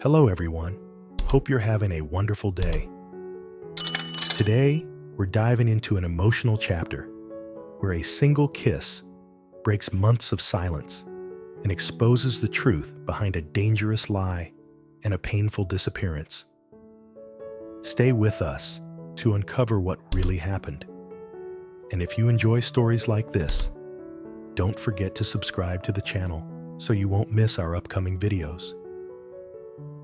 Hello everyone, hope you're having a wonderful day. Today, we're diving into an emotional chapter where a single kiss breaks months of silence and exposes the truth behind a dangerous lie and a painful disappearance. Stay with us to uncover what really happened. And if you enjoy stories like this, don't forget to subscribe to the channel so you won't miss our upcoming videos.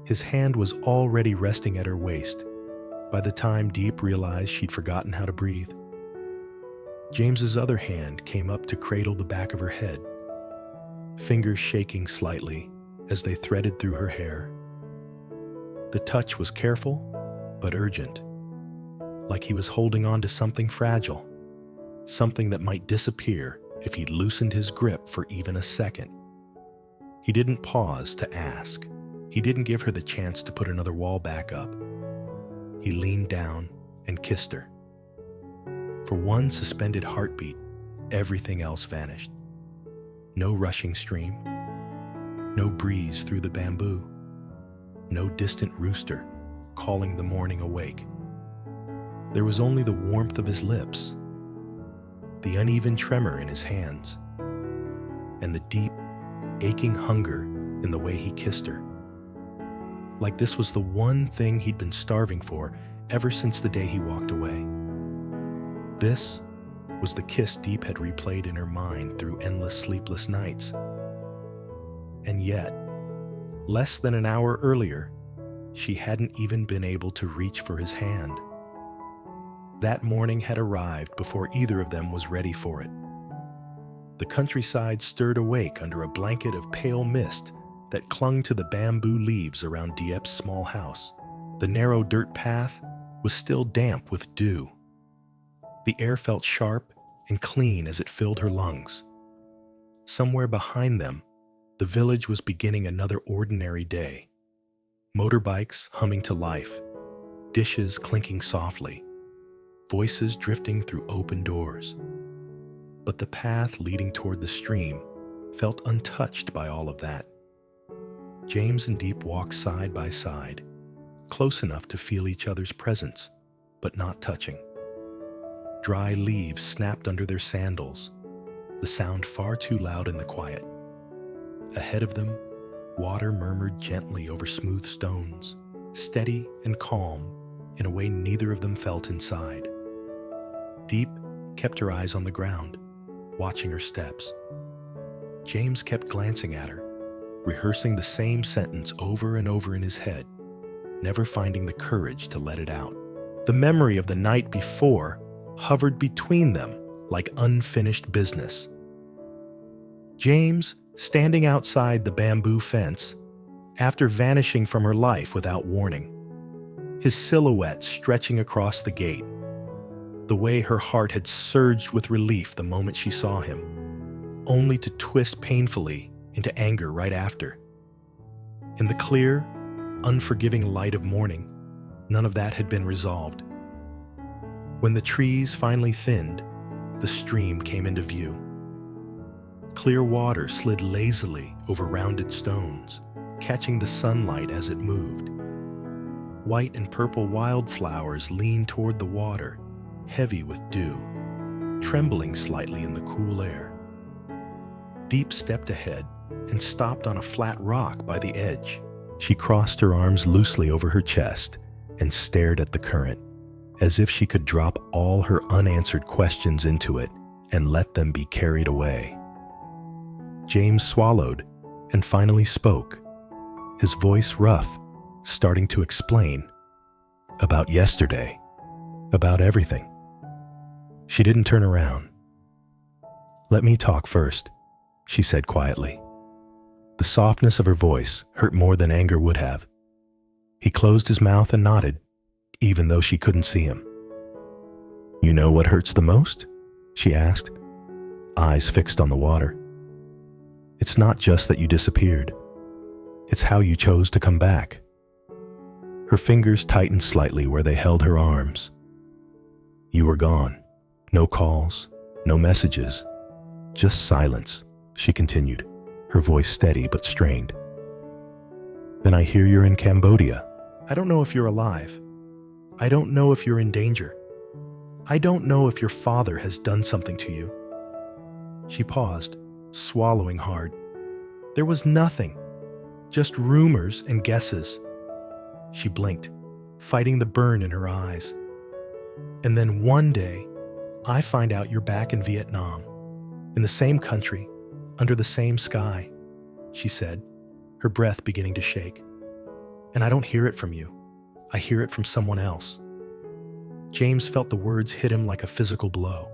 His hand was already resting at her waist by the time Diep realized she'd forgotten how to breathe. James's other hand came up to cradle the back of her head, fingers shaking slightly as they threaded through her hair. The touch was careful but urgent, like he was holding on to something fragile, something that might disappear if he loosened his grip for even a second. He didn't pause to ask. He didn't give her the chance to put another wall back up. He leaned down and kissed her. For one suspended heartbeat, everything else vanished. No rushing stream, no breeze through the bamboo, no distant rooster calling the morning awake. There was only the warmth of his lips, the uneven tremor in his hands, and the deep, aching hunger in the way he kissed her. Like this was the one thing he'd been starving for ever since the day he walked away. This was the kiss Diep had replayed in her mind through endless sleepless nights. And yet, less than an hour earlier, she hadn't even been able to reach for his hand. That morning had arrived before either of them was ready for it. The countryside stirred awake under a blanket of pale mist that clung to the bamboo leaves around Diep's small house. The narrow dirt path was still damp with dew. The air felt sharp and clean as it filled her lungs. Somewhere behind them, the village was beginning another ordinary day. Motorbikes humming to life, dishes clinking softly, voices drifting through open doors. But the path leading toward the stream felt untouched by all of that. James and Diep walked side by side, close enough to feel each other's presence, but not touching. Dry leaves snapped under their sandals, the sound far too loud in the quiet. Ahead of them, water murmured gently over smooth stones, steady and calm in a way neither of them felt inside. Diep kept her eyes on the ground, watching her steps. James kept glancing at her, rehearsing the same sentence over and over in his head, never finding the courage to let it out. The memory of the night before hovered between them like unfinished business. James, standing outside the bamboo fence, after vanishing from her life without warning, his silhouette stretching across the gate, the way her heart had surged with relief the moment she saw him, only to twist painfully into anger right after. In the clear, unforgiving light of morning, none of that had been resolved. When the trees finally thinned, the stream came into view. Clear water slid lazily over rounded stones, catching the sunlight as it moved. White and purple wildflowers leaned toward the water, heavy with dew, trembling slightly in the cool air. Diep stepped ahead and stopped on a flat rock by the edge. She crossed her arms loosely over her chest and stared at the current, as if she could drop all her unanswered questions into it and let them be carried away. James swallowed and finally spoke, his voice rough, starting to explain. About yesterday, about everything. She didn't turn around. "Let me talk first," she said quietly. The softness of her voice hurt more than anger would have. He closed his mouth and nodded, even though she couldn't see him. "You know what hurts the most?" she asked, eyes fixed on the water. "It's not just that you disappeared. It's how you chose to come back." Her fingers tightened slightly where they held her arms. "You were gone. No calls, no messages, just silence," she continued, her voice steady but strained. Then I hear you're in Cambodia. I don't know if you're alive. I don't know if you're in danger. I don't know if your father has done something to you." She paused, swallowing hard. There was nothing, just rumors and guesses. She blinked, fighting the burn in her eyes. "And then one day, I find out you're back in Vietnam, in the same country, under the same sky," she said, her breath beginning to shake. "And I don't hear it from you. I hear it from someone else." James felt the words hit him like a physical blow.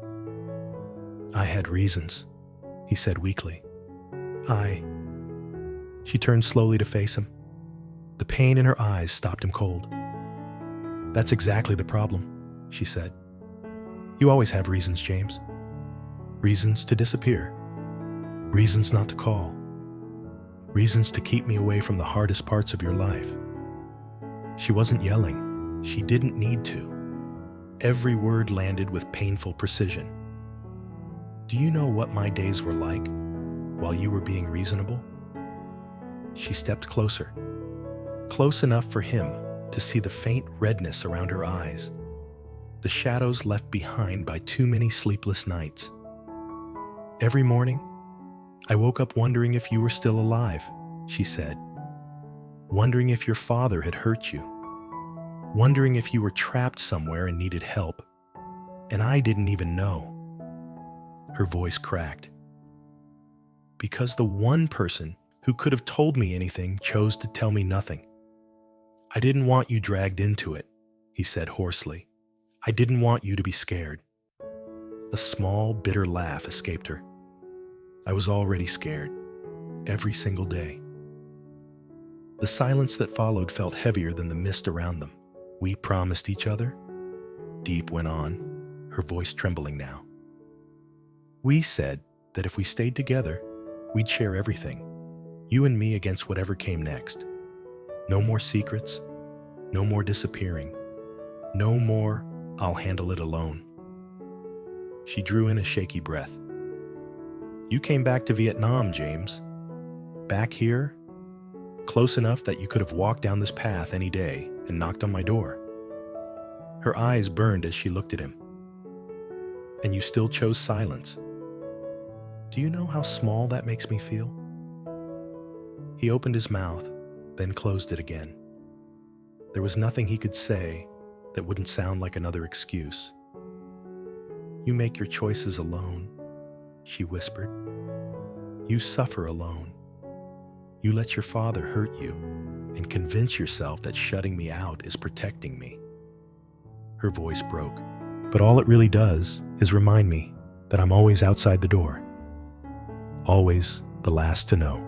"I had reasons," he said weakly. She turned slowly to face him. The pain in her eyes stopped him cold. "That's exactly the problem," she said. "You always have reasons, James. Reasons to disappear. Reasons not to call. Reasons to keep me away from the hardest parts of your life." She wasn't yelling. She didn't need to. Every word landed with painful precision. "Do you know what my days were like while you were being reasonable?" She stepped closer, close enough for him to see the faint redness around her eyes, the shadows left behind by too many sleepless nights. "Every morning, I woke up wondering if you were still alive," she said. "Wondering if your father had hurt you. Wondering if you were trapped somewhere and needed help. And I didn't even know." Her voice cracked. "Because the one person who could have told me anything chose to tell me nothing. I didn't want you dragged into it," he said hoarsely. "I didn't want you to be scared." A small, bitter laugh escaped her. "I was already scared, every single day." The silence that followed felt heavier than the mist around them. "We promised each other," Diep went on, her voice trembling now. "We said that if we stayed together, we'd share everything, you and me against whatever came next. No more secrets, no more disappearing, no more 'I'll handle it alone.'" She drew in a shaky breath. "You came back to Vietnam, James. Back here, close enough that you could have walked down this path any day and knocked on my door." Her eyes burned as she looked at him. "And you still chose silence. Do you know how small that makes me feel?" He opened his mouth, then closed it again. There was nothing he could say that wouldn't sound like another excuse. "You make your choices alone," she whispered. "You suffer alone. You let your father hurt you and convince yourself that shutting me out is protecting me." Her voice broke. "But all it really does is remind me that I'm always outside the door. Always the last to know.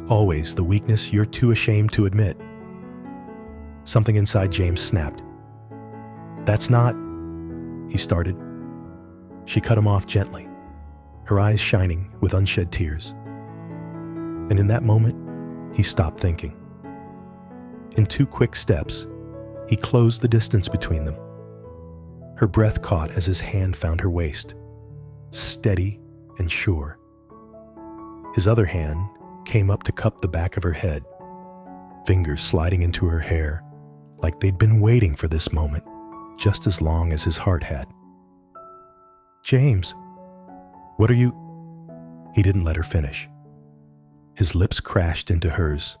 Always the weakness you're too ashamed to admit." Something inside James snapped. "That's not," he started. She cut him off gently, her eyes shining with unshed tears. And in that moment, he stopped thinking. In 2 quick steps, he closed the distance between them. Her breath caught as his hand found her waist, steady and sure. His other hand came up to cup the back of her head, fingers sliding into her hair, like they'd been waiting for this moment just as long as his heart had. "James, what are you—" He didn't let her finish. His lips crashed into hers.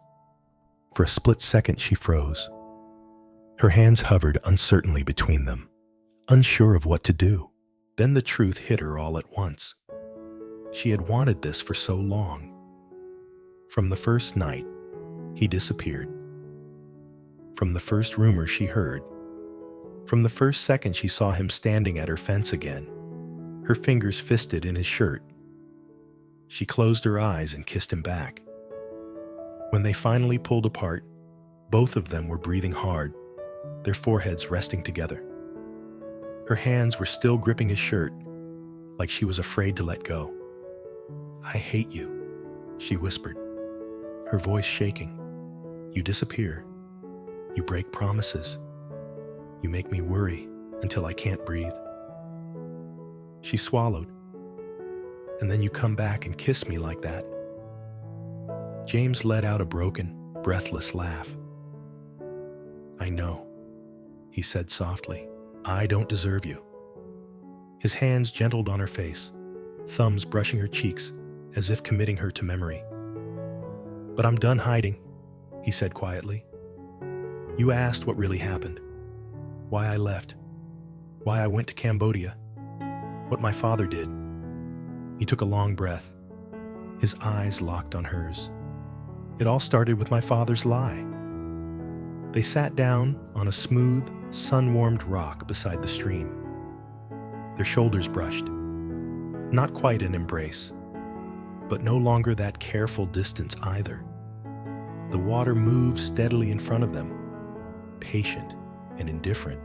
For a split second, she froze. Her hands hovered uncertainly between them, unsure of what to do. Then the truth hit her all at once. She had wanted this for so long. From the first night, he disappeared. From the first rumor she heard. From the first second she saw him standing at her fence again, her fingers fisted in his shirt. She closed her eyes and kissed him back. When they finally pulled apart, both of them were breathing hard, their foreheads resting together. Her hands were still gripping his shirt, like she was afraid to let go. "I hate you," she whispered, her voice shaking. "You disappear. You break promises. You make me worry until I can't breathe." She swallowed. "And then you come back and kiss me like that." James let out a broken, breathless laugh. "I know," he said softly. "I don't deserve you." His hands gentled on her face, thumbs brushing her cheeks as if committing her to memory. "But I'm done hiding," he said quietly. "You asked what really happened, why I left, why I went to Cambodia, what my father did." He took a long breath. His eyes locked on hers. "It all started with my father's lie." They sat down on a smooth, sun-warmed rock beside the stream. Their shoulders brushed. Not quite an embrace, but no longer that careful distance either. The water moved steadily in front of them, patient and indifferent,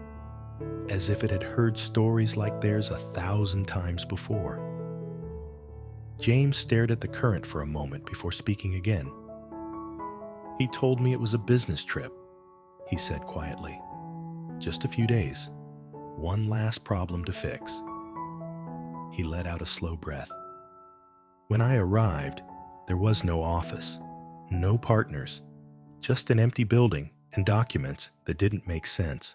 as if it had heard stories like theirs 1,000 times before. James stared at the current for a moment before speaking again. "He told me it was a business trip," he said quietly. "Just a few days. One last problem to fix." He let out a slow breath. "When I arrived, there was no office, no partners, just an empty building and documents that didn't make sense."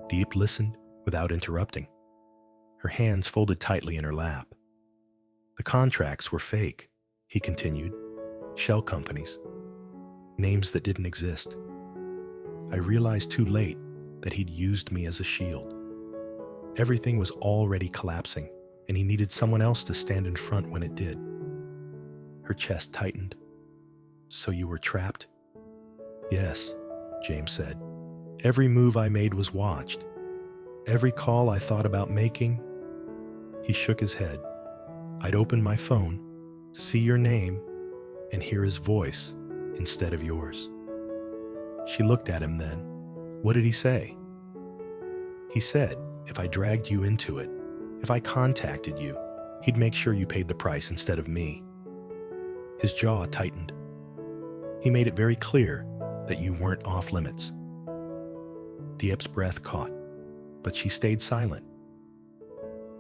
Diep listened without interrupting, her hands folded tightly in her lap. "The contracts were fake," he continued. "Shell companies. Names that didn't exist. I realized too late that he'd used me as a shield. Everything was already collapsing, and he needed someone else to stand in front when it did." Her chest tightened. "So you were trapped?" "Yes," James said. "Every move I made was watched. Every call I thought about making." He shook his head. "I'd open my phone, see your name, and hear his voice instead of yours." She looked at him then. "What did he say?" "He said, if I dragged you into it, if I contacted you, he'd make sure you paid the price instead of me." His jaw tightened. He made it very clear that you weren't off limits. Diep's breath caught, but she stayed silent.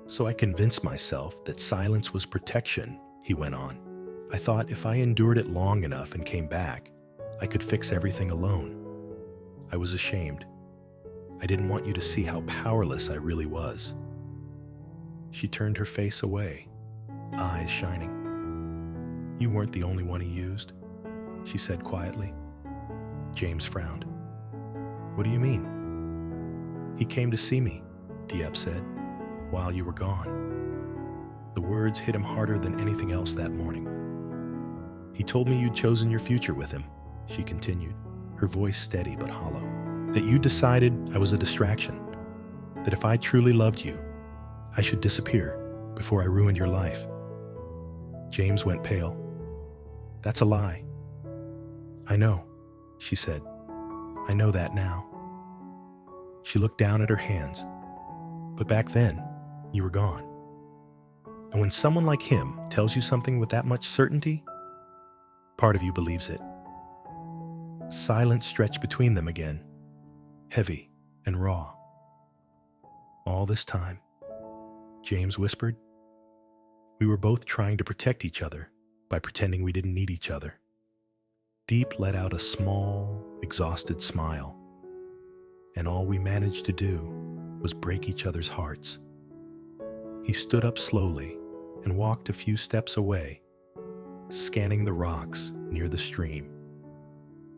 "So I convinced myself that silence was protection," he went on. "I thought if I endured it long enough and came back, I could fix everything alone. I was ashamed. I didn't want you to see how powerless I really was." She turned her face away, eyes shining. "You weren't the only one he used," she said quietly. James frowned. "What do you mean?" "He came to see me," Diep said, "while you were gone." The words hit him harder than anything else that morning. "He told me you'd chosen your future with him," she continued, her voice steady but hollow. "That you decided I was a distraction. That if I truly loved you, I should disappear before I ruined your life." James went pale. "That's a lie." "I know," she said. "I know that now." She looked down at her hands. "But back then, you were gone. And when someone like him tells you something with that much certainty, part of you believes it." Silence stretched between them again, heavy and raw. "All this time," James whispered, "we were both trying to protect each other by pretending we didn't need each other." Diep let out a small, exhausted smile, and all we managed to do was break each other's hearts. He stood up slowly and walked a few steps away, scanning the rocks near the stream.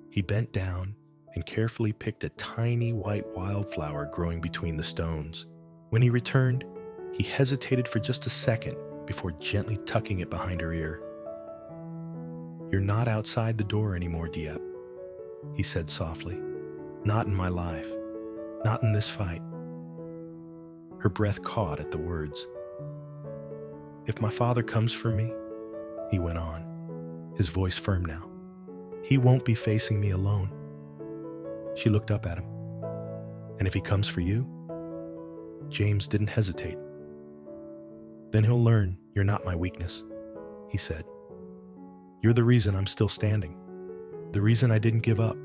He bent down and carefully picked a tiny white wildflower growing between the stones. When he returned, he hesitated for just a second before gently tucking it behind her ear. "You're not outside the door anymore, Diep," he said softly. "Not in my life. Not in this fight." Her breath caught at the words. "If my father comes for me," he went on, his voice firm now, "he won't be facing me alone." She looked up at him. "And if he comes for you?" James didn't hesitate. "Then he'll learn you're not my weakness," he said. "You're the reason I'm still standing, the reason I didn't give up."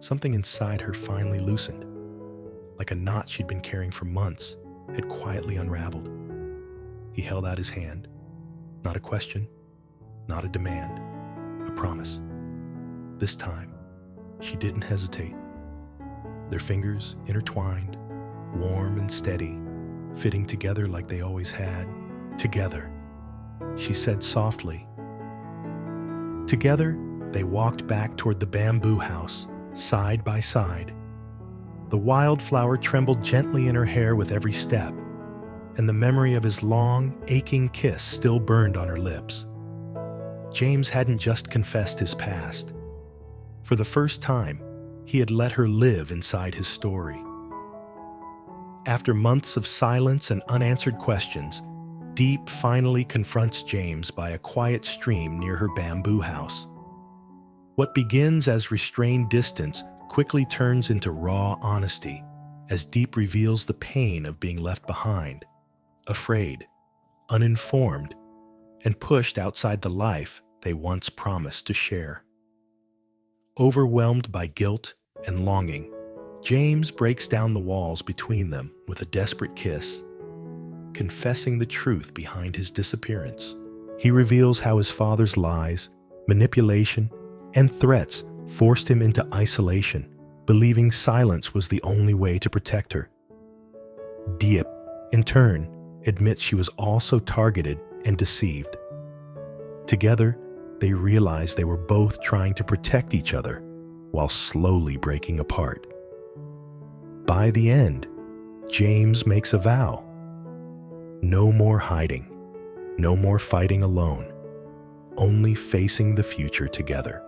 Something inside her finally loosened, like a knot she'd been carrying for months had quietly unraveled. He held out his hand. Not a question, not a demand, a promise. This time, she didn't hesitate. Their fingers intertwined, warm and steady, fitting together like they always had. Together, she said softly. Together, they walked back toward the bamboo house, side by side. The wildflower trembled gently in her hair with every step, and the memory of his long, aching kiss still burned on her lips. James hadn't just confessed his past. For the first time, he had let her live inside his story. After months of silence and unanswered questions, Diep finally confronts James by a quiet stream near her bamboo house. What begins as restrained distance quickly turns into raw honesty as Diep reveals the pain of being left behind, afraid, uninformed, and pushed outside the life they once promised to share. Overwhelmed by guilt and longing, James breaks down the walls between them with a desperate kiss, confessing the truth behind his disappearance. He reveals how his father's lies, manipulation, and threats forced him into isolation, believing silence was the only way to protect her. Diep, in turn, admits she was also targeted and deceived. Together, they realize they were both trying to protect each other while slowly breaking apart. By the end, James makes a vow. No more hiding, no more fighting alone, only facing the future together.